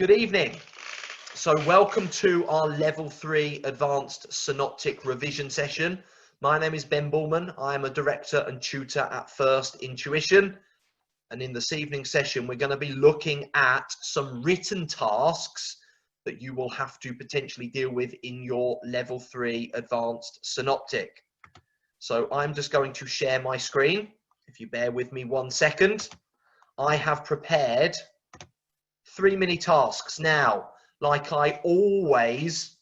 Good evening. So welcome to our Level 3 Advanced Synoptic revision session. My name is Ben Bullman. I am a director and tutor at First Intuition. And in this evening's session, we're going to be looking at some written tasks that you will have to potentially deal with in your Level 3 Advanced Synoptic. So I'm just going to share my screen. If you bear with me 1 second, I have prepared 3 mini tasks. Now, like I always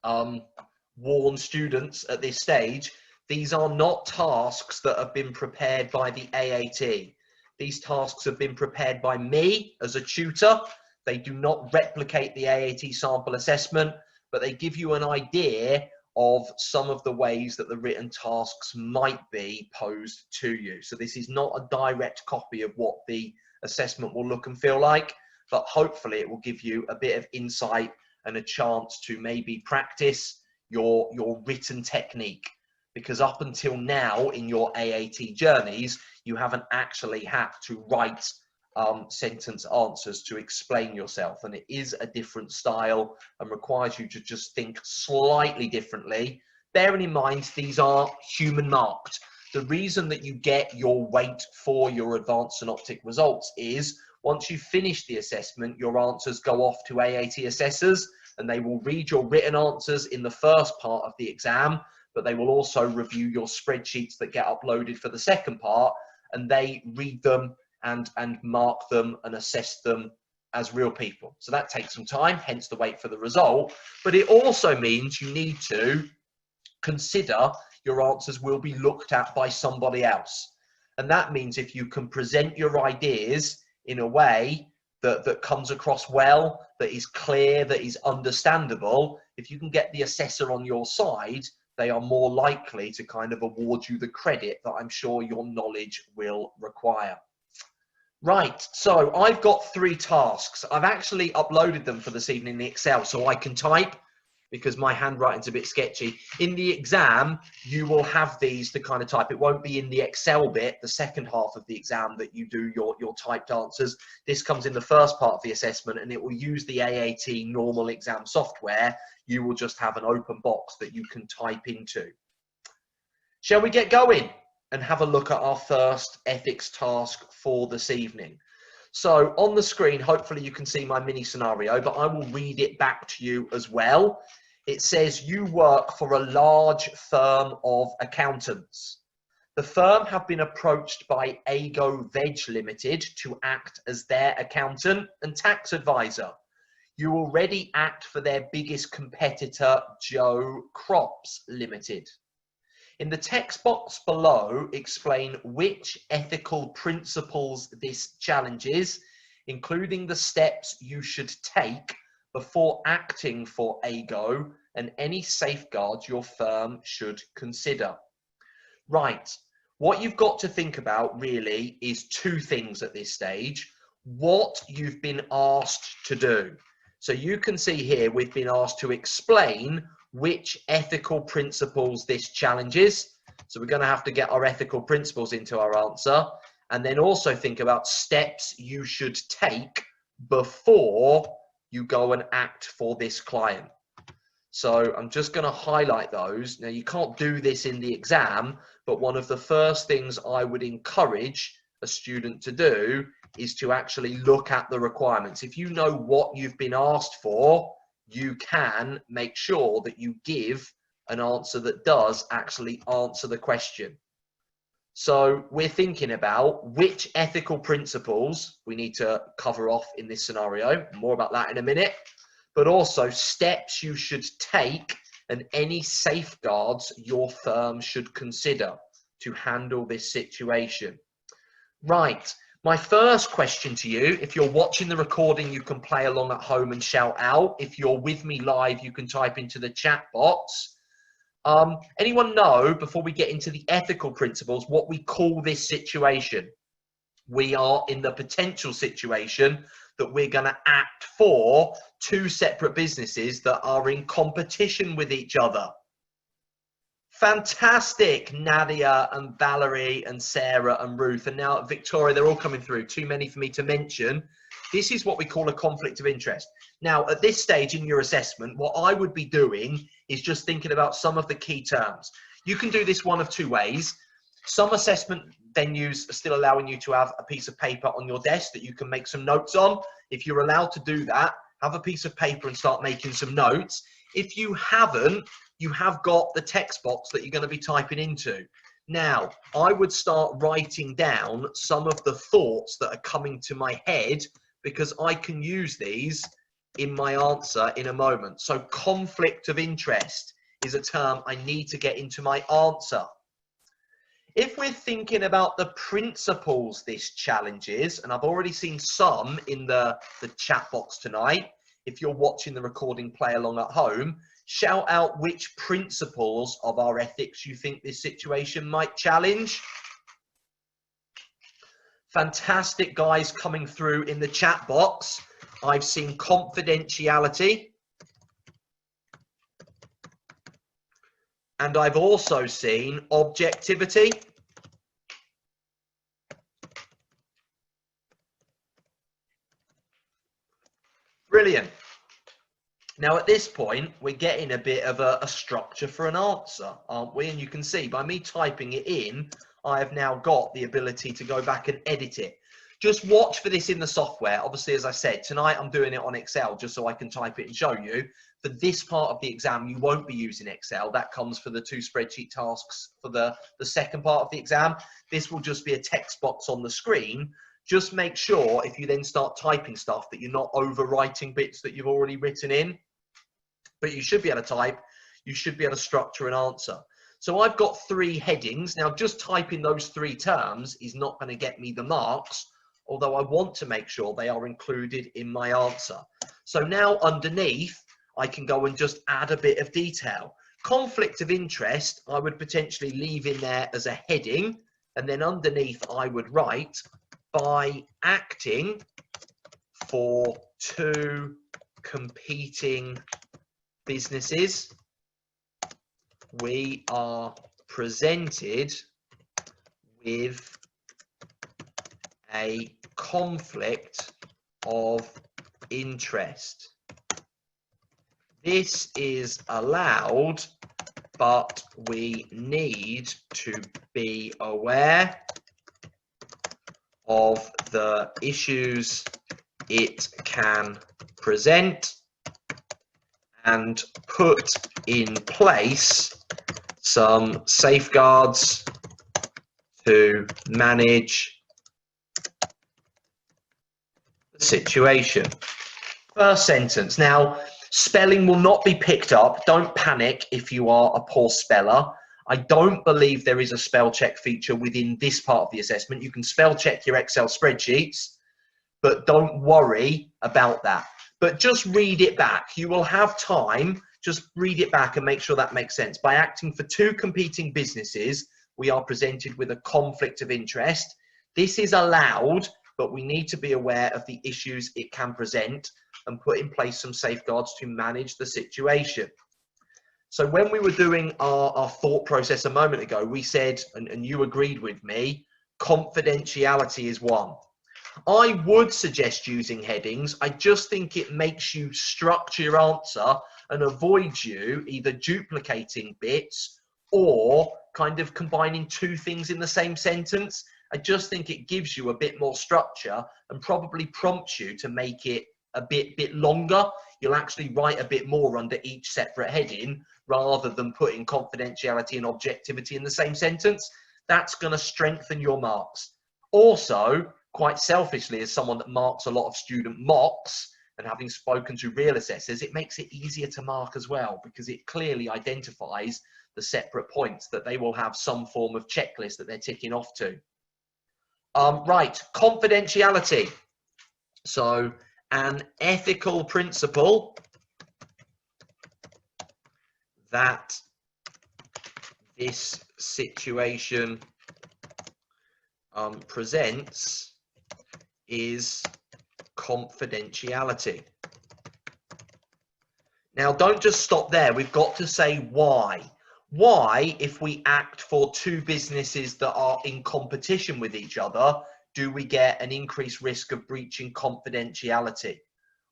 warn students at this stage, these are not tasks that have been prepared by the AAT. These tasks have been prepared by me as a tutor. They do not replicate the AAT sample assessment, but they give you an idea of some of the ways that the written tasks might be posed to you. So this is not a direct copy of what the assessment will look and feel like, but hopefully it will give you a bit of insight and a chance to maybe practice your written technique. Because up until now in your AAT journeys, you haven't actually had to write sentence answers to explain yourself, and it is a different style and requires you to just think slightly differently. Bearing in mind these are human marked. The reason that you get your weight for your advanced synoptic results is once you finish the assessment, your answers go off to AAT assessors and they will read your written answers in the first part of the exam, but they will also review your spreadsheets that get uploaded for the second part, and they read them and mark them and assess them as real people. So that takes some time, hence the wait for the result. But it also means you need to consider your answers will be looked at by somebody else. And that means if you can present your ideas in a way that comes across well, that is clear, that is understandable, if you can get the assessor on your side, they are more likely to kind of award you the credit that I'm sure your knowledge will require. Right, so I've got 3 tasks. I've actually uploaded them for this evening in Excel so I can type, because my handwriting's a bit sketchy. In the exam, you will have these to kind of type. It won't be in the Excel bit, the second half of the exam, that you do your typed answers. This comes in the first part of the assessment, and it will use the AAT normal exam software. You will just have an open box that you can type into. Shall we get going and have a look at our first ethics task for this evening? So on the screen, hopefully you can see my mini scenario, but I will read it back to you as well. It says you work for a large firm of accountants. The firm have been approached by Ago Veg Limited to act as their accountant and tax advisor. You already act for their biggest competitor, Joe Crops Limited. In the text box below, explain which ethical principles this challenges, including the steps you should take before acting for Ago and any safeguards your firm should consider. Right, what you've got to think about really is 2 things at this stage. What you've been asked to do. So you can see here we've been asked to explain which ethical principles this challenges. So we're going to have to get our ethical principles into our answer, and then also think about steps you should take before you go and act for this client. So I'm just going to highlight those. Now you can't do this in the exam, but one of the first things I would encourage a student to do is to actually look at the requirements. If you know what you've been asked for, you can make sure that you give an answer that does actually answer the question. So we're thinking about which ethical principles we need to cover off in this scenario. More about that in a minute. But also steps you should take and any safeguards your firm should consider to handle this situation. Right. My first question to you, if you're watching the recording, you can play along at home and shout out. If you're with me live, you can type into the chat box. Anyone know, before we get into the ethical principles, what we call this situation? We are in the potential situation that we're going to act for 2 separate businesses that are in competition with each other Fantastic, Nadia and Valerie and Sarah and Ruth, and now Victoria, they're all coming through. Too many for me to mention. This is what we call a conflict of interest. Now, at this stage in your assessment, what I would be doing is just thinking about some of the key terms. You can do this one of two ways. Some assessment venues are still allowing you to have a piece of paper on your desk that you can make some notes on. If you're allowed to do that, have a piece of paper and start making some notes. If you haven't, you have got the text box that you're going to be typing into. Now, I would start writing down some of the thoughts that are coming to my head because I can use these in my answer in a moment. So conflict of interest is a term I need to get into my answer. If we're thinking about the principles this challenges, and I've already seen some in the chat box tonight, if you're watching the recording play along at home, shout out which principles of our ethics you think this situation might challenge. Fantastic guys coming through in the chat box. I've seen confidentiality. And I've also seen objectivity. Brilliant. Now, at this point, we're getting a bit of a structure for an answer, aren't we? And you can see by me typing it in, I have now got the ability to go back and edit it. Just watch for this in the software. Obviously, as I said, tonight I'm doing it on Excel just so I can type it and show you. For this part of the exam, you won't be using Excel. That comes for the 2 spreadsheet tasks for the second part of the exam. This will just be a text box on the screen. Just make sure if you then start typing stuff that you're not overwriting bits that you've already written in. But you should be able to type. You should be able to structure an answer. So I've got 3 headings. Now, just typing those 3 terms is not going to get me the marks, although I want to make sure they are included in my answer. So now underneath, I can go and just add a bit of detail. Conflict of interest, I would potentially leave in there as a heading, and then underneath I would write, by acting for 2 competing businesses, we are presented with a conflict of interest. This is allowed, but we need to be aware of the issues it can present and put in place some safeguards to manage the situation. First sentence. Now, spelling will not be picked up. Don't panic if you are a poor speller. I don't believe there is a spell check feature within this part of the assessment. You can spell check your Excel spreadsheets, but don't worry about that. But just read it back. You will have time. Just read it back and make sure that makes sense. By acting for 2 competing businesses, we are presented with a conflict of interest. This is allowed, but we need to be aware of the issues it can present and put in place some safeguards to manage the situation. So when we were doing our thought process a moment ago, we said, and you agreed with me, confidentiality is one. I would suggest using headings. I just think it makes you structure your answer and avoids you either duplicating bits or kind of combining 2 things in the same sentence. I just think it gives you a bit more structure and probably prompts you to make it a bit longer. You'll actually write a bit more under each separate heading rather than putting confidentiality and objectivity in the same sentence. That's going to strengthen your marks. Also, quite selfishly, as someone that marks a lot of student mocks and having spoken to real assessors, it makes it easier to mark as well because it clearly identifies the separate points that they will have some form of checklist that they're ticking off to. Right, confidentiality. So an ethical principle that this situation presents is confidentiality. Now, don't just stop there. We've got to say why. Why, if we act for two businesses that are in competition with each other, do we get an increased risk of breaching confidentiality?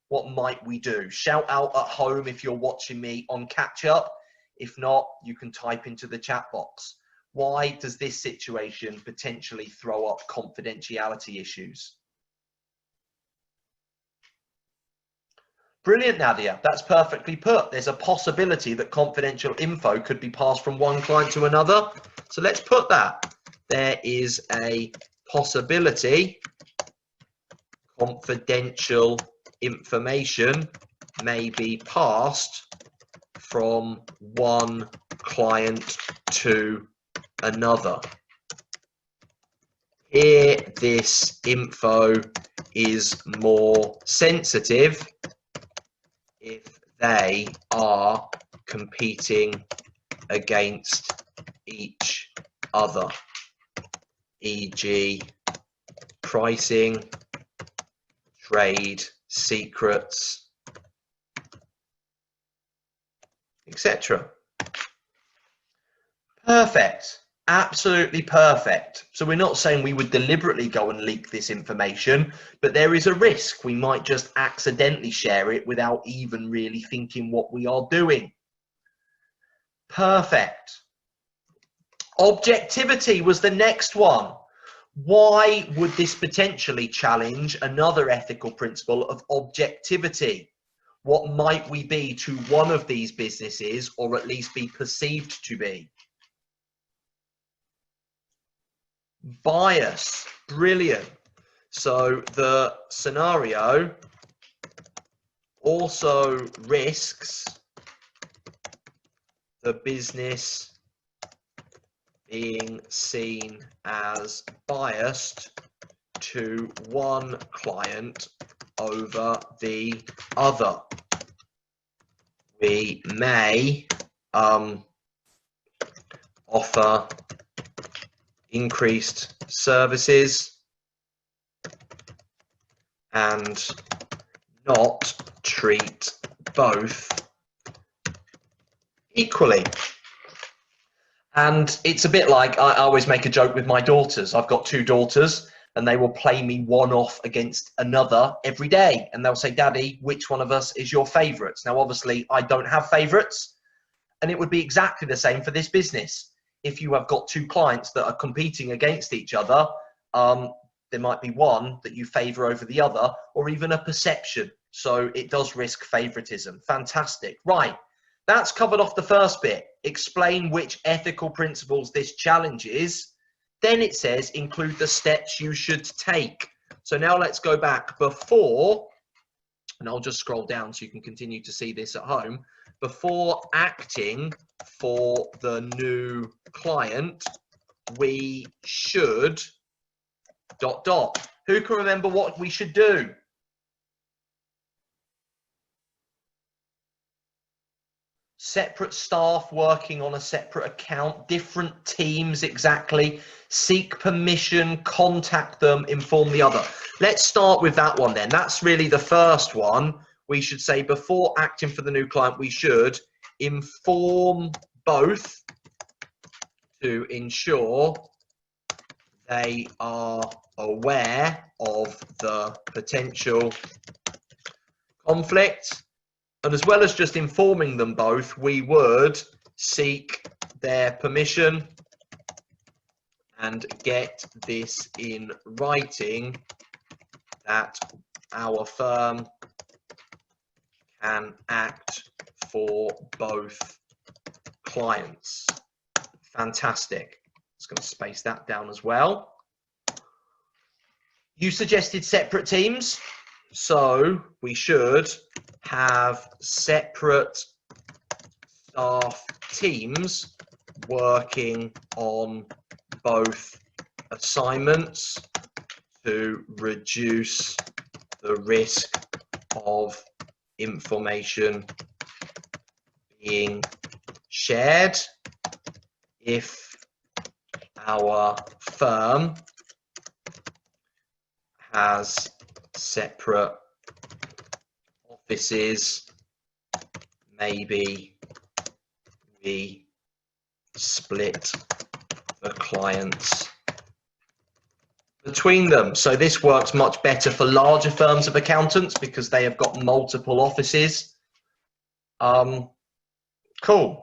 What might we do? Shout out at home if you're watching me on catch up. If not, you can type into the chat box. Why does this situation potentially throw up confidentiality issues? Brilliant, Nadia. That's perfectly put. There's a possibility that confidential info could be passed from one client to another. So let's put that. There is a possibility confidential information may be passed from one client to another. Here, this info is more sensitive if they are competing against each other, e.g. pricing, trade secrets, etc. Perfect. Absolutely perfect. So we're not saying we would deliberately go and leak this information, but there is a risk we might just accidentally share it without even really thinking what we are doing. Perfect. Objectivity was the next one. Why would this potentially challenge another ethical principle of objectivity? What might we be to one of these businesses, or at least be perceived to be? Bias. Brilliant. So the scenario also risks the business being seen as biased to one client over the other. We may offer increased services and not treat both equally. And it's a bit like, I always make a joke with my daughters. I've got two daughters and they will play me one off against another every day. And they'll say, Daddy, which one of us is your favourites? Now, obviously, I don't have favourites. And it would be exactly the same for this business. If you have got two clients that are competing against each other, there might be one that you favour over the other, or even a perception. So it does risk favouritism. Fantastic. Right. That's covered off the first bit. Explain which ethical principles this challenges. Then it says include the steps you should take. So now let's go back before, and I'll just scroll down so you can continue to see this at home. Before acting for the new client, we should ... Who can remember what we should do? Separate staff working on a separate account, different teams exactly, seek permission, contact them, inform the other. Let's start with that one then. That's really the first one. We should say before acting for the new client, we should inform both to ensure they are aware of the potential conflict. And as well as just informing them both, we would seek their permission and get this in writing that our firm can act for both clients. Fantastic. Just going to space that down as well. You suggested separate teams, so we should have separate staff teams working on both assignments to reduce the risk of information being shared. If our firm has separate offices, maybe we split the clients between them. So this works much better for larger firms of accountants because they have got multiple offices. Cool.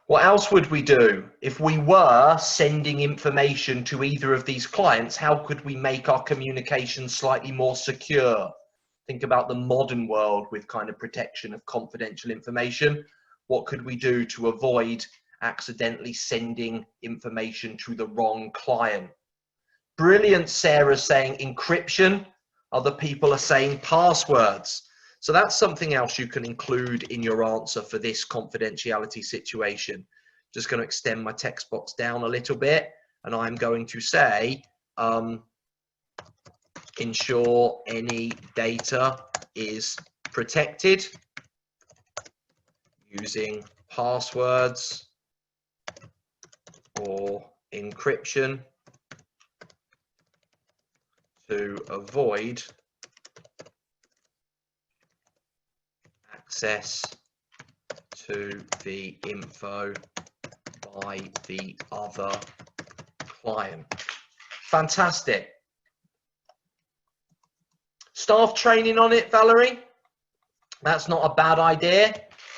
What else would we do? If we were sending information to either of these clients, how could we make our communication slightly more secure? Think about the modern world with kind of protection of confidential information. What could we do to avoid accidentally sending information to the wrong client? Brilliant, Sarah's saying encryption. Other people are saying passwords. So that's something else you can include in your answer for this confidentiality situation. Just going to extend my text box down a little bit, and I'm going to say, ensure any data is protected using passwords or encryption to avoid access to the info by the other client. Fantastic. Staff training on it, Valerie? That's not a bad idea.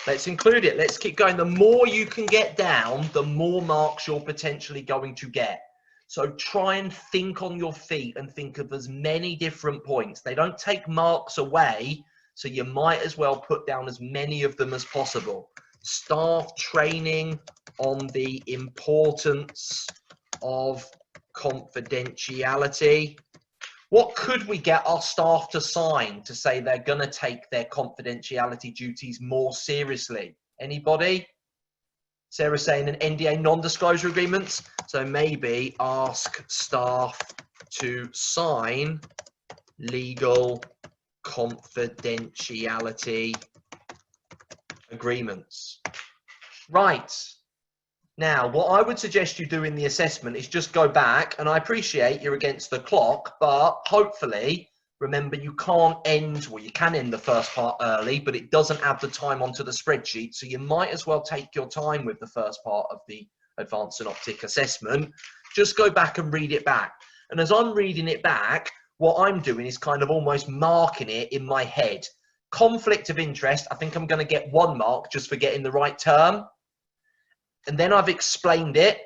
Let's include it. Let's keep going. The more you can get down, the more marks you're potentially going to get. So try and think on your feet and think of as many different points. They don't take marks away, so you might as well put down as many of them as possible. Staff training on the importance of confidentiality. What could we get our staff to sign to say they're going to take their confidentiality duties more seriously? Anybody? Sarah's saying an NDA non-disclosure agreements. So maybe ask staff to sign legal confidentiality agreements. Right. Now, what I would suggest you do in the assessment is just go back, and I appreciate you're against the clock, but hopefully, remember you can't end, well, you can end the first part early, but it doesn't add the time onto the spreadsheet, so you might as well take your time with the first part of the Advanced Synoptic assessment. Just go back and read it back. And as I'm reading it back, what I'm doing is kind of almost marking it in my head. Conflict of interest, I think I'm going to get 1 mark just for getting the right term. And then I've explained it.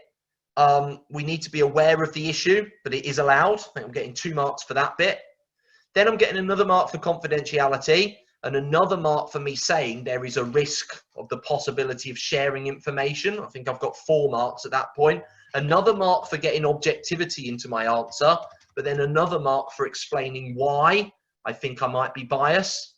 We need to be aware of the issue, but it is allowed. I think I'm getting 2 marks for that bit. Then I'm getting another mark for confidentiality and another mark for me saying there is a risk of the possibility of sharing information. I think I've got 4 marks at that point. Another mark for getting objectivity into my answer, but then another mark for explaining why I think I might be biased.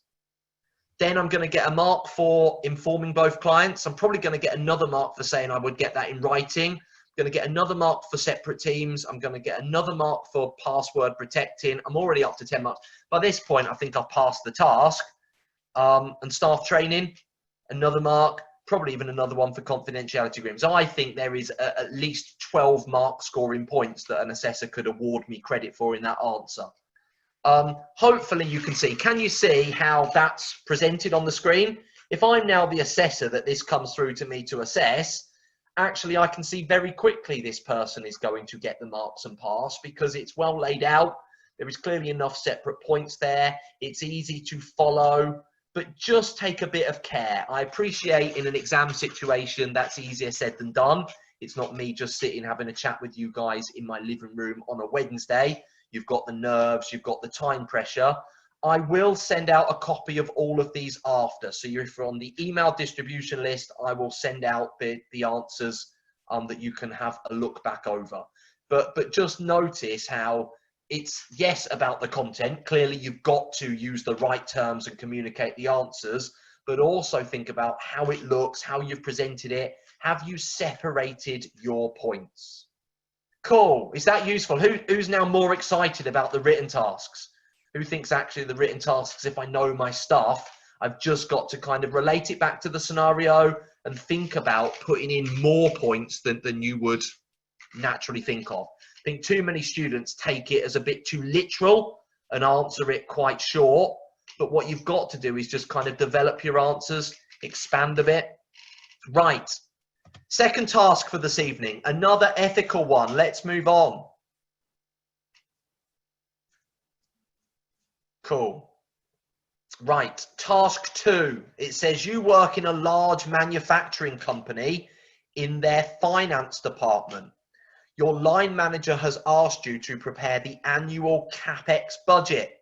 Then I'm going to get a mark for informing both clients. I'm probably going to get another mark for saying I would get that in writing. I'm going to get another mark for separate teams. I'm going to get another mark for password protecting. I'm already up to 10 marks. By this point, I think I've passed the task. And staff training, another mark, probably even another one for confidentiality agreements. I think there is at least 12 mark scoring points that an assessor could award me credit for in that answer. Hopefully you can see. Can you see how that's presented on the screen? If I'm now the assessor that this comes through to me to assess, actually I can see very quickly this person is going to get the marks and pass because it's well laid out. There is clearly enough separate points there. It's easy to follow, but just take a bit of care. I appreciate in an exam situation that's easier said than done. It's not me just sitting having a chat with you guys in my living room on a Wednesday. You've got the nerves, you've got the time pressure. I will send out a copy of all of these after. So if you're on the email distribution list, I will send out the answers that you can have a look back over. But just notice how it's, yes, about the content. Clearly, you've got to use the right terms and communicate the answers, but also think about how it looks, how you've presented it. Have you separated your points? Cool. Is that useful? Who's now more excited about the written tasks? Who thinks actually the written tasks, if I know my stuff, I've just got to kind of relate it back to the scenario and think about putting in more points than you would naturally think of. I think too many students take it as a bit too literal and answer it quite short. But what you've got to do is just kind of develop your answers, expand a bit. Right. Second task for this evening, another ethical one. Let's move on. Cool. Right, task 2. It says you work in a large manufacturing company in their finance department. Your line manager has asked you to prepare the annual CapEx budget.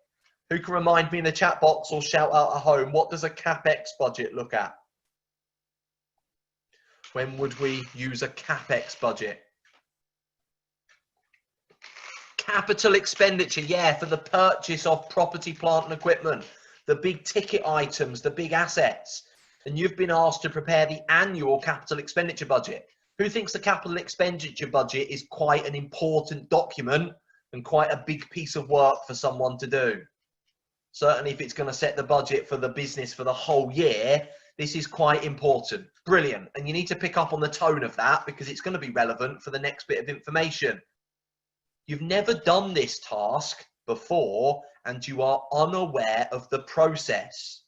Who can remind me in the chat box or shout out at home, what does a CapEx budget look at? When would we use a CapEx budget? Capital expenditure, yeah, for the purchase of property, plant and equipment, the big ticket items, the big assets. And you've been asked to prepare the annual capital expenditure budget. Who thinks the capital expenditure budget is quite an important document and quite a big piece of work for someone to do? Certainly if it's going to set the budget for the business for the whole year, this is quite important. Brilliant. And you need to pick up on the tone of that because it's going to be relevant for the next bit of information. You've never done this task before and you are unaware of the process.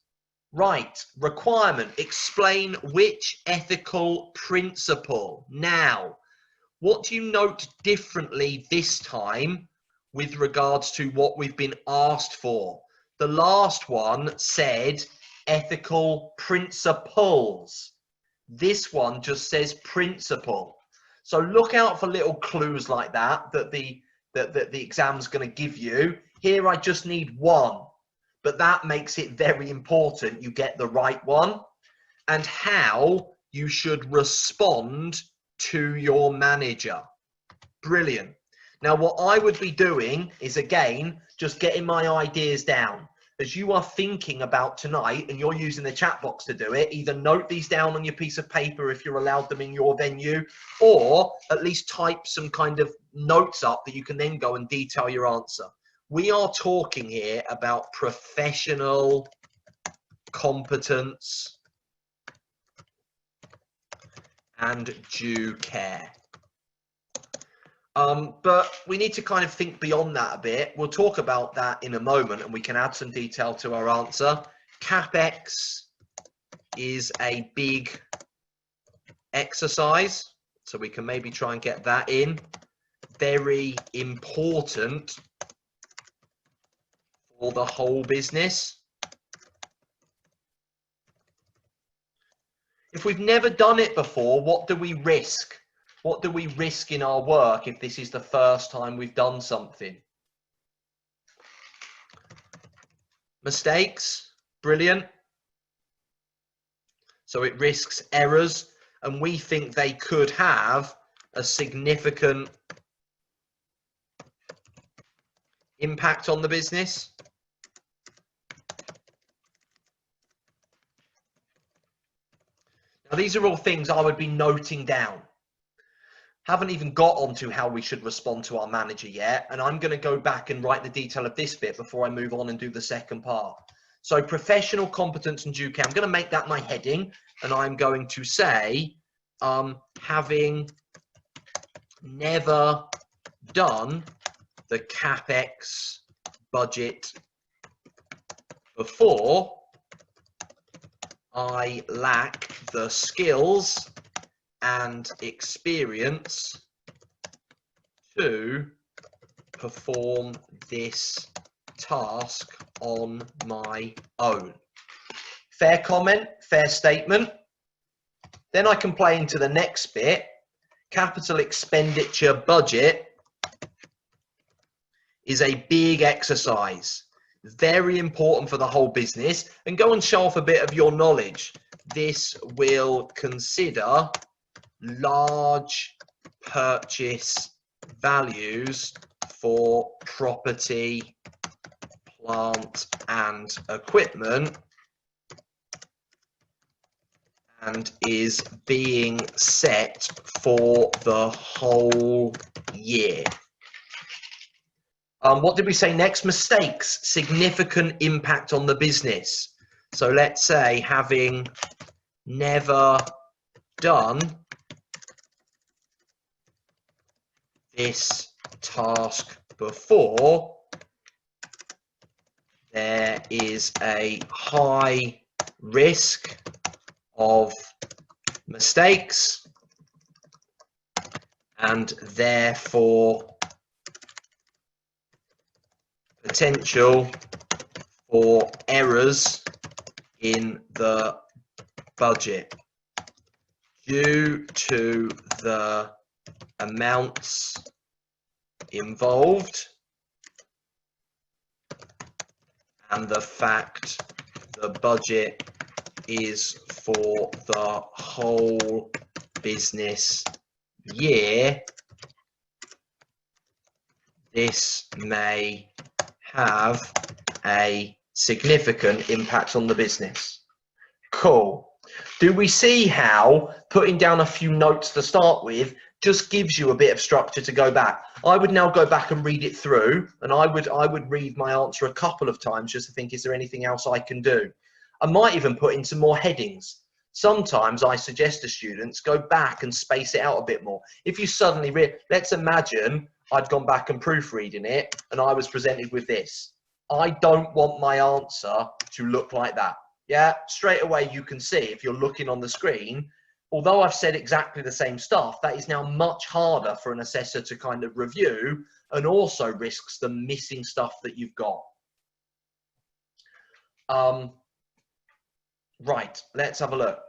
Right, requirement, explain which ethical principle. Now, what do you note differently this time with regards to what we've been asked for? The last one said ethical principles. This one just says principle. So look out for little clues like that the exam's going to give you. Here I just need one. But that makes it very important you get the right one and how you should respond to your manager. Brilliant. Now, what I would be doing is, again, just getting my ideas down. As you are thinking about tonight and you're using the chat box to do it, either note these down on your piece of paper if you're allowed them in your venue, or at least type some kind of notes up that you can then go and detail your answer. We are talking here about professional competence and due care. But we need to kind of think beyond that a bit. We'll talk about that in a moment and we can add some detail to our answer. CapEx is a big exercise, so we can maybe try and get that in. Very important for the whole business. If we've never done it before, what do we risk? What do we risk in our work if this is the first time we've done something? Mistakes, brilliant. So it risks errors, and we think they could have a significant impact on the business. Now, these are all things I would be noting down. Haven't even got onto how we should respond to our manager yet, and I'm going to go back and write the detail of this bit before I move on and do the second part. So professional competence and due care, I'm going to make that my heading, and I'm going to say having never done the CapEx budget before, I lack the skills and experience to perform this task on my own. Fair comment, fair statement. Then I can play into the next bit. Capital expenditure budget is a big exercise. Very important for the whole business, and go and show off a bit of your knowledge. This will consider large purchase values for property, plant and equipment, and is being set for the whole year. What did we say next? Mistakes, significant impact on the business. So let's say having never done this task before, there is a high risk of mistakes and therefore potential for errors in the budget due to the amounts involved and the fact the budget is for the whole business year. This may have a significant impact on the business. Cool. Do we see how putting down a few notes to start with just gives you a bit of structure to go back? I would now go back and read it through, and I would read my answer a couple of times just to think, is there anything else I can do? I might even put in some more headings. Sometimes I suggest to students go back and space it out a bit more. If you suddenly let's imagine I'd gone back and proofreading it and I was presented with this. I don't want my answer to look like that. Yeah, straight away you can see if you're looking on the screen, although I've said exactly the same stuff, that is now much harder for an assessor to kind of review, and also risks them missing stuff that you've got. Right, let's have a look.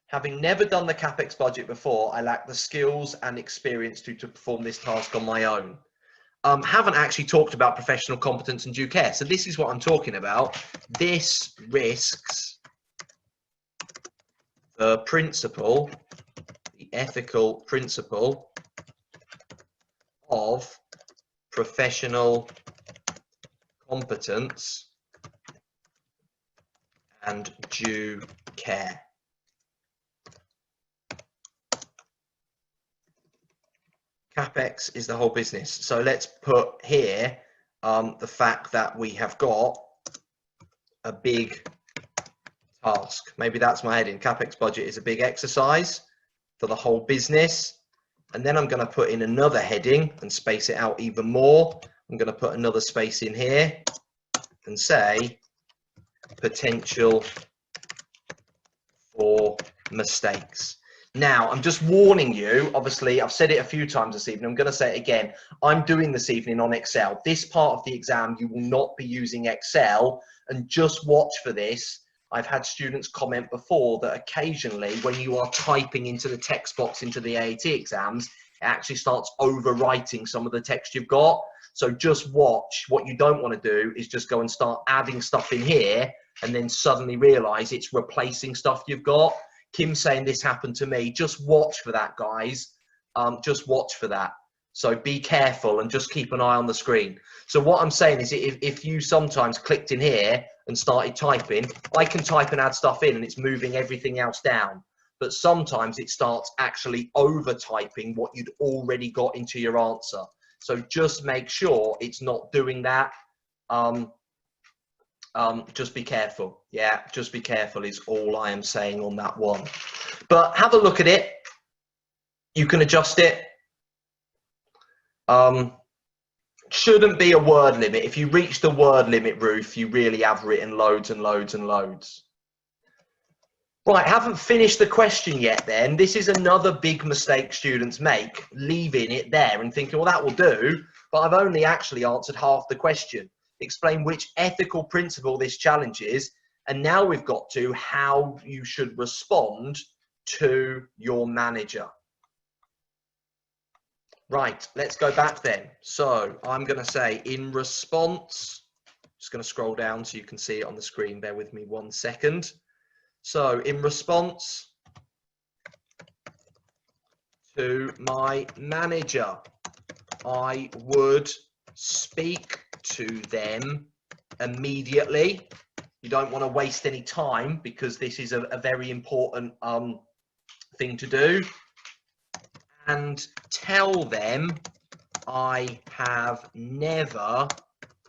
Having never done the CapEx budget before, I lack the skills and experience to perform this task on my own. Haven't actually talked about professional competence and due care. So this is what I'm talking about. This risks the principle, the ethical principle of professional competence and due care. CapEx is the whole business. So let's put here the fact that we have got a big task. Maybe that's my heading. CapEx budget is a big exercise for the whole business. And then I'm going to put in another heading and space it out even more. I'm going to put another space in here and say potential for mistakes. Now, I'm just warning you, obviously, I've said it a few times this evening, I'm going to say it again. I'm doing this evening on Excel. This part of the exam, you will not be using Excel, and just watch for this. I've had students comment before that occasionally when you are typing into the text box into the AAT exams, it actually starts overwriting some of the text you've got. So just watch. What you don't want to do is just go and start adding stuff in here and then suddenly realize it's replacing stuff you've got. Kim's saying this happened to me. Just watch for that, guys. Just watch for that. So be careful and just keep an eye on the screen. So what I'm saying is if you sometimes clicked in here and started typing, I can type and add stuff in and it's moving everything else down. But sometimes it starts actually over typing what you'd already got into your answer. So just make sure it's not doing that. Just be careful. Yeah, just be careful is all I am saying on that one. But have a look at it. You can adjust it. Shouldn't be a word limit. If you reach the word limit, Ruth, you really have written loads and loads and loads. Right, haven't finished the question yet then. This is another big mistake students make, leaving it there and thinking, well, that will do, but I've only actually answered half the question. Explain which ethical principle this challenges, and now we've got to how you should respond to your manager. Right, let's go back then. So I'm going to say in response, just going to scroll down so you can see it on the screen. Bear with me 1 second. So in response to my manager, I would speak to them immediately. You don't want to waste any time because this is a very important thing to do. And tell them I have never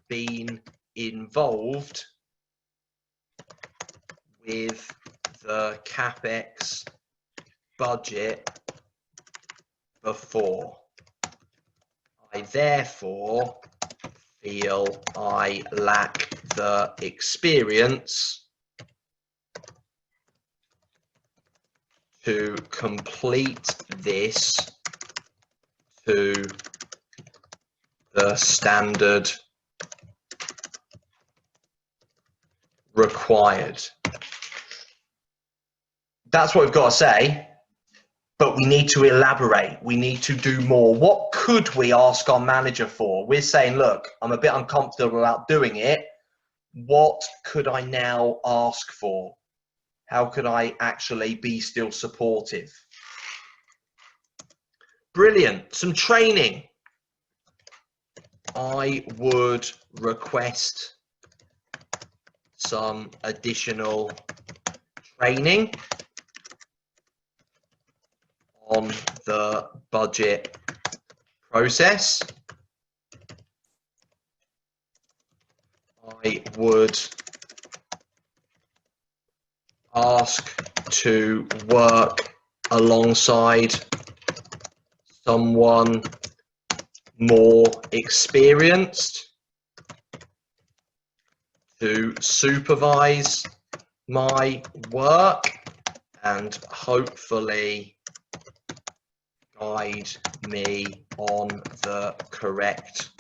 been involved with the CapEx budget before. I therefore feel I lack the experience to complete this to the standard required. That's what we've got to say, but we need to elaborate. We need to do more. What could we ask our manager for? We're saying, look, I'm a bit uncomfortable about doing it. What could I now ask for? How could I actually be still supportive? Brilliant. Some training. I would request some additional training on the budget process. I would ask to work alongside someone more experienced to supervise my work and hopefully guide me on the correct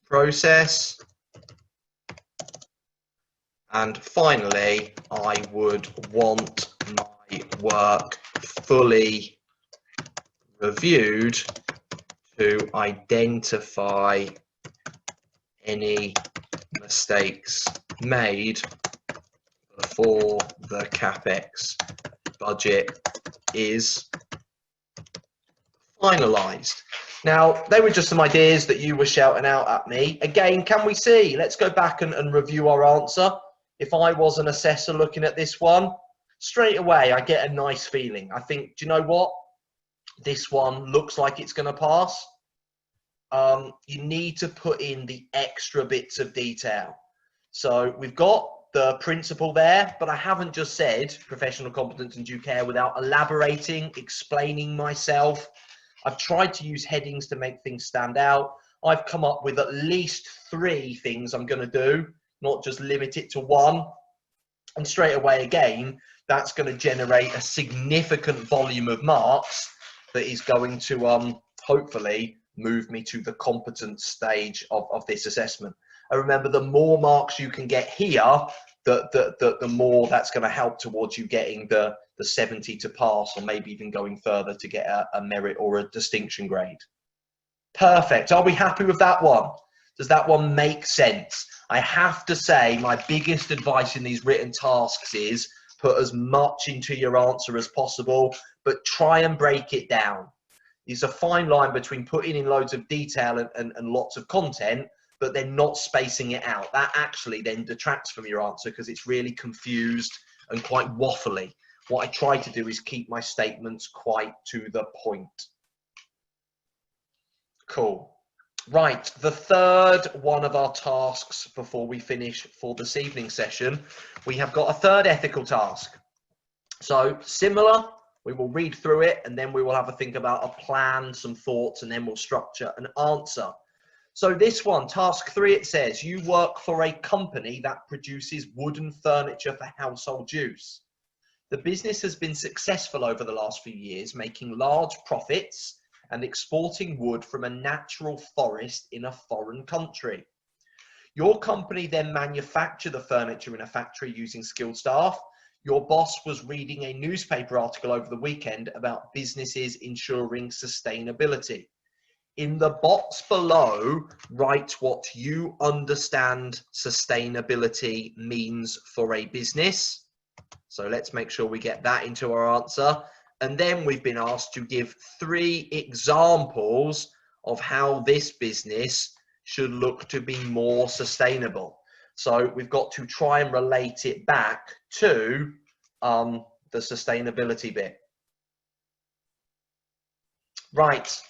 process. And finally, I would want my work fully reviewed to identify any mistakes made before the CapEx budget is finalised. Now, they were just some ideas that you were shouting out at me. Again, can we see? Let's go back and review our answer. If I was an assessor looking at this one, straight away, I get a nice feeling. I think, do you know what? This one looks like it's going to pass. You need to put in the extra bits of detail. So we've got the principle there, but I haven't just said professional competence and due care without elaborating, explaining myself. I've tried to use headings to make things stand out. I've come up with at least 3 things I'm going to do, not just limit it to 1. And straight away, again, that's going to generate a significant volume of marks that is going to hopefully move me to the competence stage of this assessment. And remember, the more marks you can get here, the more that's going to help towards you getting the 70 to pass, or maybe even going further to get a merit or a distinction grade. Perfect. Are we happy with that one? Does that one make sense? I have to say, my biggest advice in these written tasks is put as much into your answer as possible, but try and break it down. There's a fine line between putting in loads of detail and lots of content, but then not spacing it out. That actually then detracts from your answer because it's really confused and quite waffly. What I try to do is keep my statements quite to the point. Cool. Right, the third one of our tasks before we finish for this evening session, we have got a third ethical task. So similar, we will read through it and then we will have a think about a plan, some thoughts, and then we'll structure an answer. So this one, task 3, it says, you work for a company that produces wooden furniture for household use. The business has been successful over the last few years, making large profits and exporting wood from a natural forest in a foreign country. Your company then manufactured the furniture in a factory using skilled staff. Your boss was reading a newspaper article over the weekend about businesses ensuring sustainability. In the box below, write what you understand sustainability means for a business. So let's make sure we get that into our answer. And then we've been asked to give 3 examples of how this business should look to be more sustainable. So we've got to try and relate it back to the sustainability bit. Right,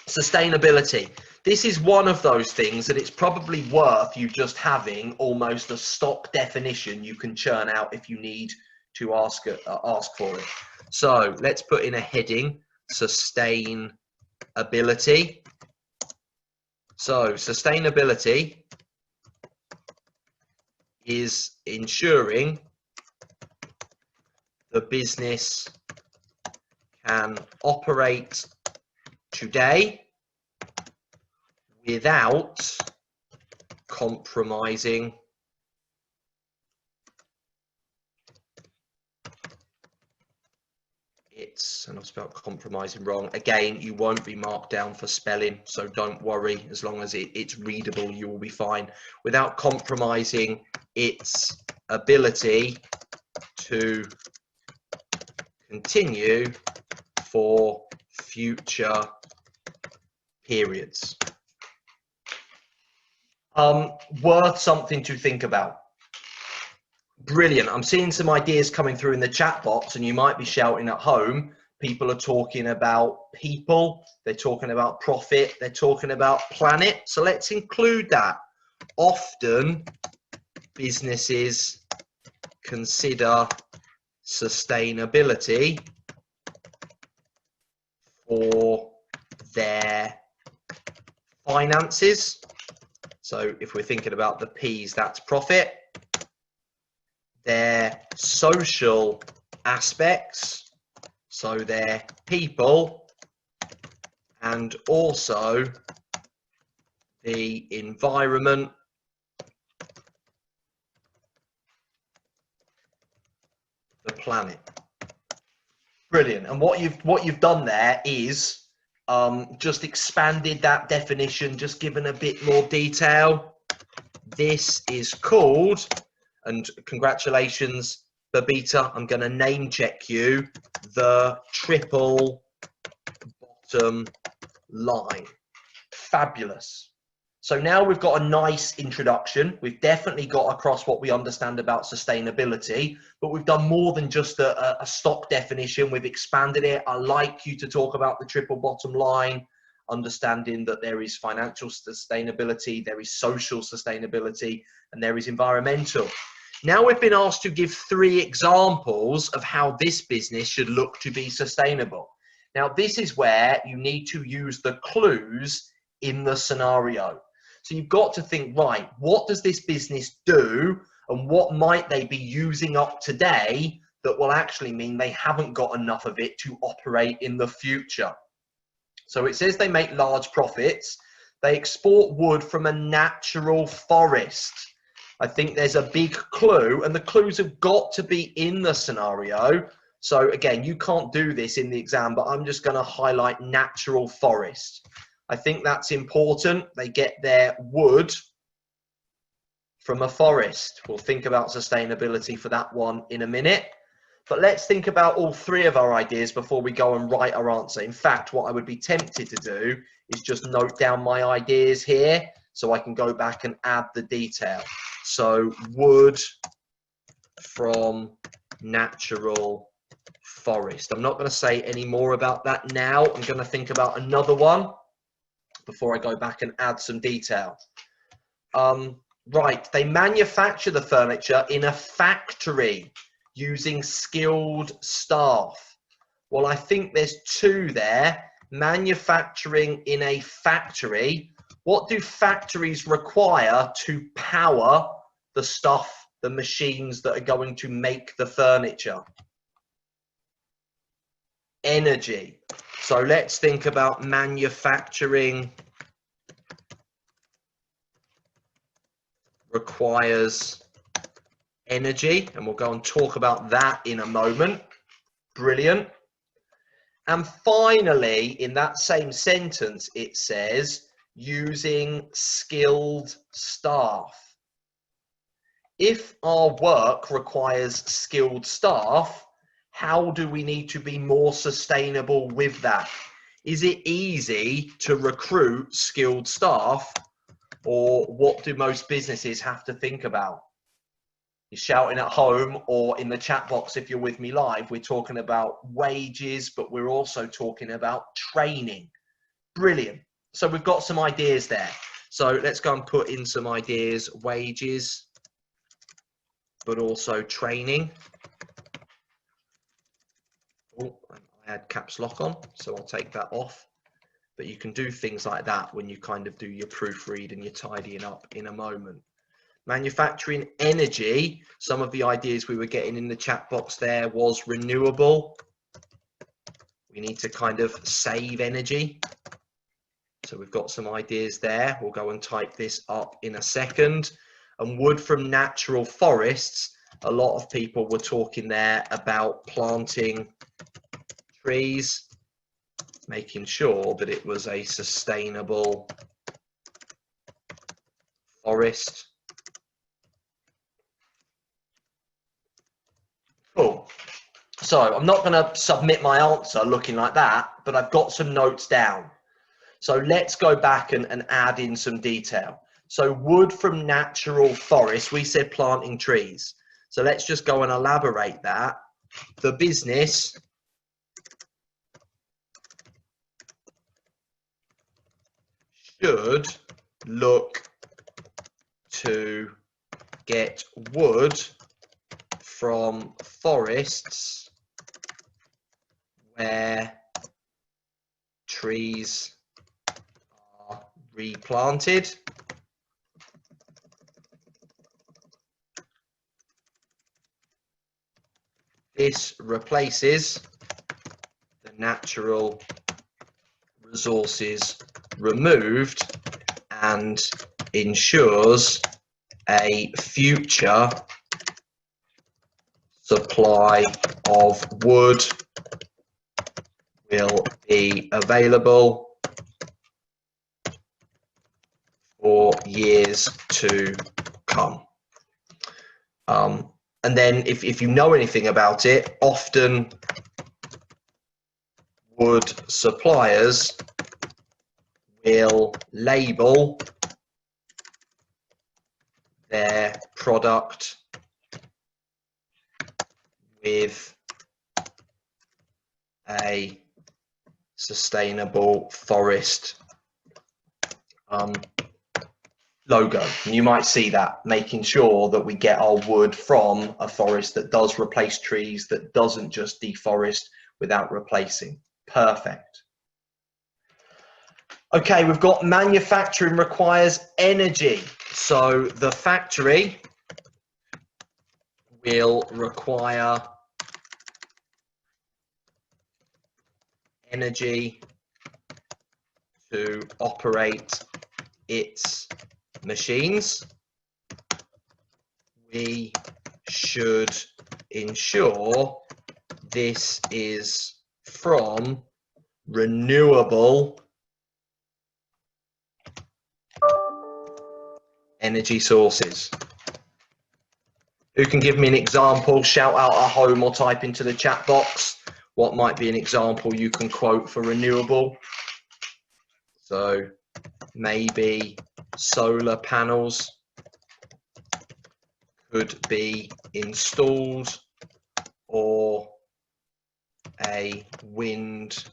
sustainability. This is one of those things that it's probably worth you just having almost a stock definition you can churn out if you need to ask for it. So let's put in a heading, sustainability. So sustainability is ensuring the business can operate today without compromising and I've spelled compromising wrong. Again, you won't be marked down for spelling, so don't worry. As long as it's readable, you will be fine. Without compromising its ability to continue for future periods. Worth something to think about. Brilliant. I'm seeing some ideas coming through in the chat box, and you might be shouting at home. People are talking about people, they're talking about profit, they're talking about planet. So let's include that. Often businesses consider sustainability for their finances. So if we're thinking about the P's, that's profit. Their social aspects, so their people, and also the environment, the planet. Brilliant. And what you've done there is just expanded that definition, just given a bit more detail. This is called, and congratulations, Babita, I'm going to name check you, the triple bottom line. Fabulous. So now we've got a nice introduction. We've definitely got across what we understand about sustainability, but we've done more than just a stock definition. We've expanded it. I like you to talk about the triple bottom line, understanding that there is financial sustainability, there is social sustainability, and there is environmental. Now we've been asked to give 3 examples of how this business should look to be sustainable. Now this is where you need to use the clues in the scenario. So you've got to think, right, what does this business do and what might they be using up today that will actually mean they haven't got enough of it to operate in the future? So it says they make large profits. They export wood from a natural forest. I think there's a big clue, and the clues have got to be in the scenario. So again, you can't do this in the exam, but I'm just going to highlight natural forest. I think that's important. They get their wood from a forest. We'll think about sustainability for that one in a minute. But let's think about all 3 of our ideas before we go and write our answer. In fact, what I would be tempted to do is just note down my ideas here so I can go back and add the detail. So wood from natural forest. I'm not going to say any more about that now. I'm going to think about another one before I go back and add some detail. Right, they manufacture the furniture in a factory using skilled staff. Well, I think there's 2 there. Manufacturing in a factory. What do factories require to power the stuff, the machines that are going to make the furniture? Energy. So let's think about manufacturing requires energy, and we'll go and talk about that in a moment. Brilliant. And finally, in that same sentence, it says using skilled staff. If our work requires skilled staff, how do we need to be more sustainable with that? Is it easy to recruit skilled staff, or what do most businesses have to think about? You're shouting at home or in the chat box if you're with me live. We're talking about wages, but we're also talking about training. Brilliant. So we've got some ideas there. So let's go and put in some ideas. Wages, but also training. Oh, I had caps lock on, so I'll take that off. But you can do things like that when you kind of do your proofread and you're tidying up in a moment. Manufacturing energy, some of the ideas we were getting in the chat box there was renewable We need to kind of save energy. So we've got some ideas there. We'll go and type this up in a second. And wood from natural forests, a lot of people were talking there about planting trees, making sure that it was a sustainable forest. Cool. So I'm not going to submit my answer looking like that, but I've got some notes down. So let's go back and add in some detail. So wood from natural forest, we said planting trees. So let's just go and elaborate that. The business should look to get wood from forests where trees are replanted. This replaces the natural resources removed and ensures a future supply of wood will be available for years to come. And then if you know anything about it, often wood suppliers will label their product with a sustainable forest logo. And you might see that, making sure that we get our wood from a forest that does replace trees, that doesn't just deforest without replacing. Perfect. Okay, we've got manufacturing requires energy. So the factory will require energy to operate its machines. We should ensure this is from renewable energy sources. Who can give me an example? Shout out at home or type into the chat box. What might be an example you can quote for renewable? So maybe solar panels could be installed, or a wind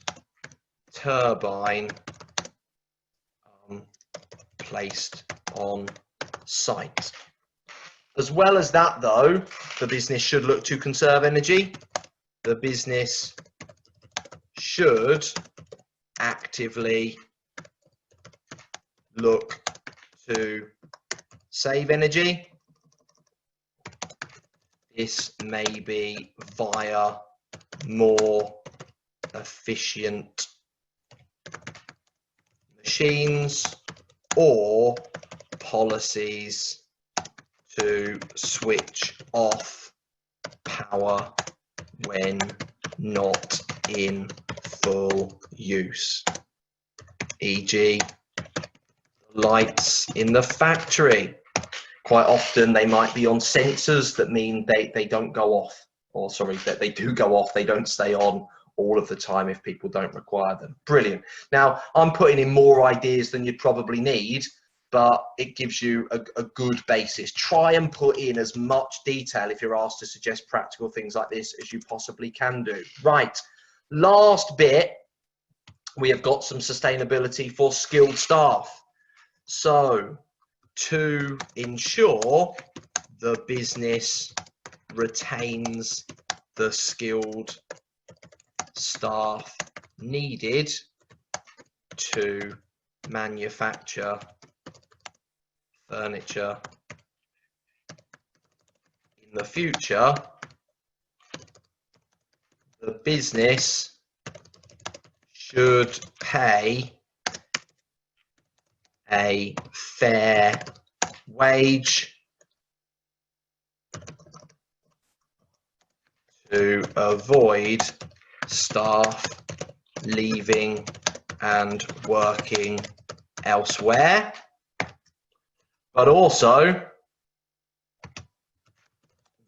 turbine placed on site. As well as that though, the business should look to conserve energy. The business should actively look to save energy. This may be via more efficient machines or policies to switch off power when not in full use, e.g. lights in the factory. Quite often they might be on sensors that mean they don't go off, or sorry, that they do go off, they don't stay on all of the time if people don't require them. Brilliant. Now, I'm putting in more ideas than you'd probably need, but it gives you a good basis. Try and put in as much detail if you're asked to suggest practical things like this as you possibly can do. Right, last bit, we have got some sustainability for skilled staff. So, to ensure the business retains the skilled staff needed to manufacture furniture in the future, the business should pay a fair wage to avoid staff leaving and working elsewhere, but also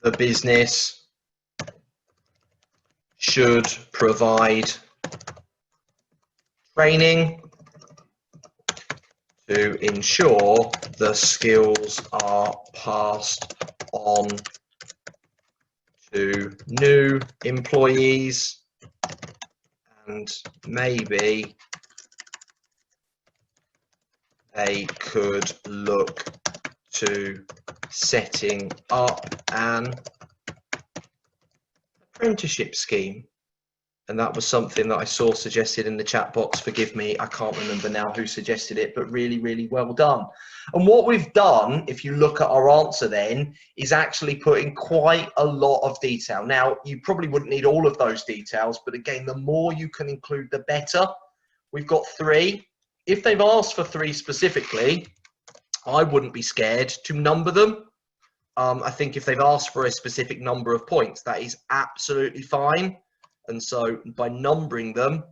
the business should provide training to ensure the skills are passed on to new employees, and maybe they could look to setting up an apprenticeship scheme. And that was something that I saw suggested in the chat box. Forgive me, I can't remember now who suggested it, but really, really well done. And what we've done, if you look at our answer then, is actually put in quite a lot of detail. Now, you probably wouldn't need all of those details, but again, the more you can include, the better. We've got 3. If they've asked for 3 specifically, I wouldn't be scared to number them. I think if they've asked for a specific number of points, that is absolutely fine. And so by numbering them,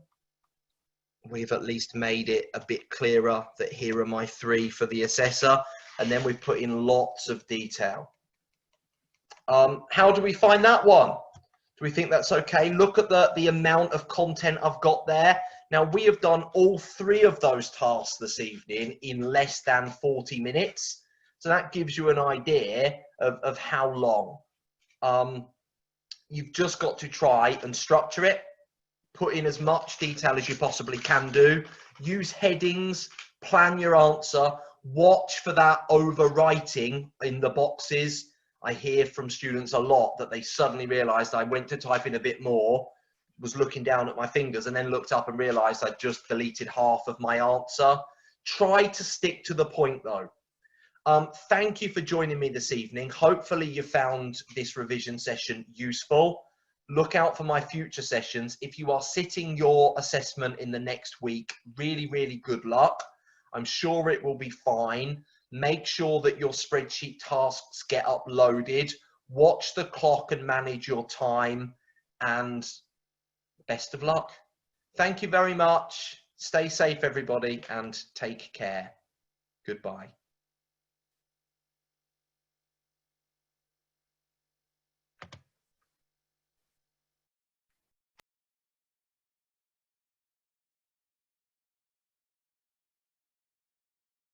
we've at least made it a bit clearer that here are my 3 for the assessor. And then we've put in lots of detail. How do we find that one? Do we think that's okay? Look at the amount of content I've got there. Now, we have done all 3 of those tasks this evening in less than 40 minutes. So that gives you an idea of how long. You've just got to try and structure it, put in as much detail as you possibly can do, use headings, plan your answer, watch for that overwriting in the boxes. I hear from students a lot that they suddenly realized I went to type in a bit more, was looking down at my fingers, and then looked up and realized I'd just deleted half of my answer. Try to stick to the point though. Thank you for joining me this evening. Hopefully you found this revision session useful. Look out for my future sessions. If you are sitting your assessment in the next week, really, really good luck. I'm sure it will be fine. Make sure that your spreadsheet tasks get uploaded. Watch the clock and manage your time. And best of luck. Thank you very much. Stay safe, everybody, and take care. Goodbye.